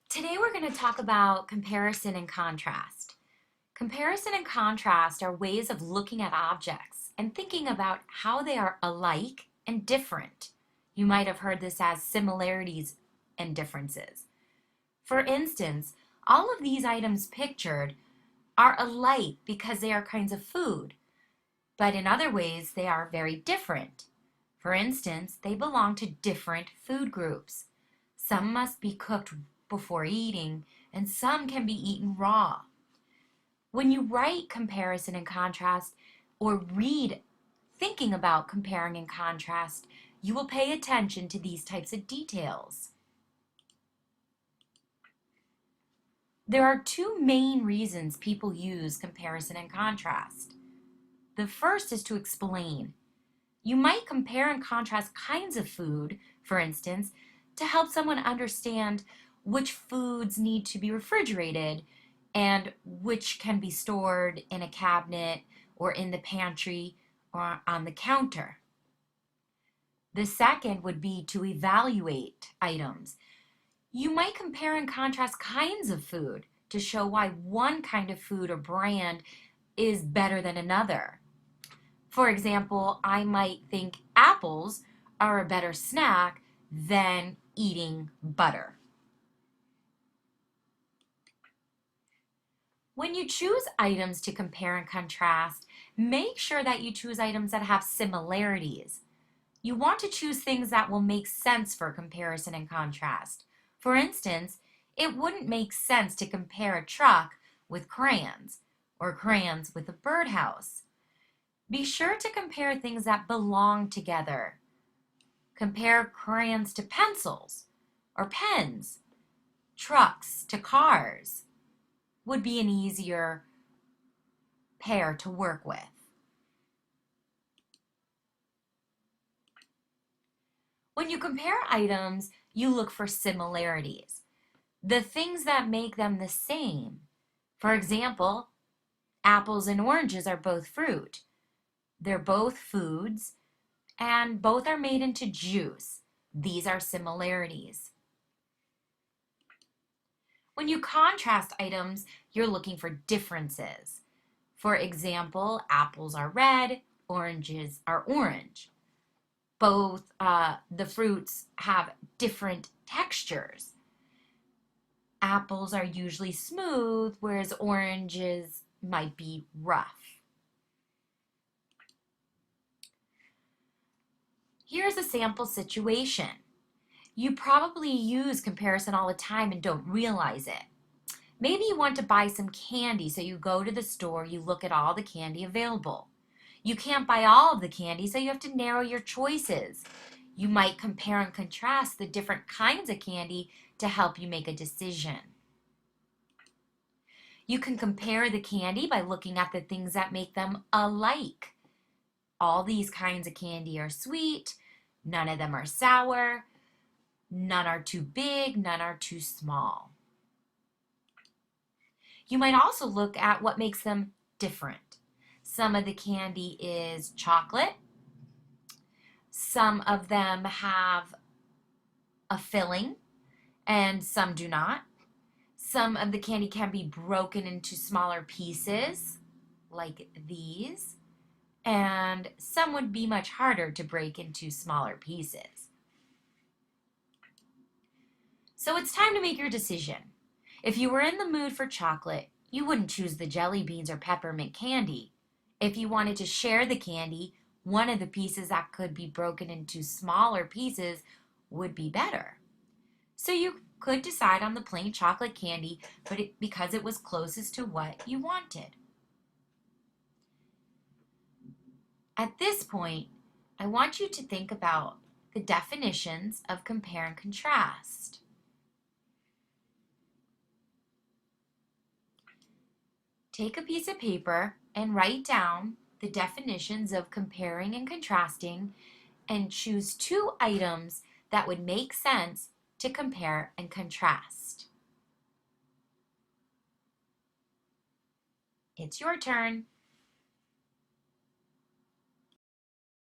Today we're going to talk about comparison and contrast. Comparison and contrast are ways of looking at objects and thinking about how they are alike and different. You might have heard this as similarities and differences. For instance, all of these items pictured are alike because they are kinds of food, but in other ways they are very different. For instance, they belong to different food groups. Some must be cooked before eating, and some can be eaten raw. When you write comparison and contrast or read thinking about comparing and contrast, you will pay attention to these types of details. There are two main reasons people use comparison and contrast. The first is to explain. You might compare and contrast kinds of food, for instance, to help someone understand which foods need to be refrigerated and which can be stored in a cabinet or in the pantry or on the counter. The second would be to evaluate items. You might compare and contrast kinds of food to show why one kind of food or brand is better than another. For example, I might think apples are a better snack than eating butter. When you choose items to compare and contrast, make sure that you choose items that have similarities. You want to choose things that will make sense for comparison and contrast. For instance, it wouldn't make sense to compare a truck with crayons or crayons with a birdhouse. Be sure to compare things that belong together. Compare crayons to pencils or pens. Trucks to cars would be an easier pair to work with. When you compare items, you look for similarities, the things that make them the same. For example, apples and oranges are both fruit. They're both foods, and both are made into juice. These are similarities. When you contrast items, you're looking for differences. For example, apples are red, oranges are orange. Both the fruits have different textures. Apples are usually smooth, whereas oranges might be rough. Here's a sample situation. You probably use comparison all the time and don't realize it. Maybe you want to buy some candy, so you go to the store, you look at all the candy available. You can't buy all of the candy, so you have to narrow your choices. You might compare and contrast the different kinds of candy to help you make a decision. You can compare the candy by looking at the things that make them alike. All these kinds of candy are sweet, none of them are sour, none are too big, none are too small. You might also look at what makes them different. Some of the candy is chocolate. Some of them have a filling and some do not. Some of the candy can be broken into smaller pieces like these, and some would be much harder to break into smaller pieces. So it's time to make your decision. If you were in the mood for chocolate, you wouldn't choose the jelly beans or peppermint candy. If you wanted to share the candy, one of the pieces that could be broken into smaller pieces would be better. So you could decide on the plain chocolate candy, because it was closest to what you wanted. At this point, I want you to think about the definitions of compare and contrast. Take a piece of paper and write down the definitions of comparing and contrasting and choose two items that would make sense to compare and contrast. It's your turn.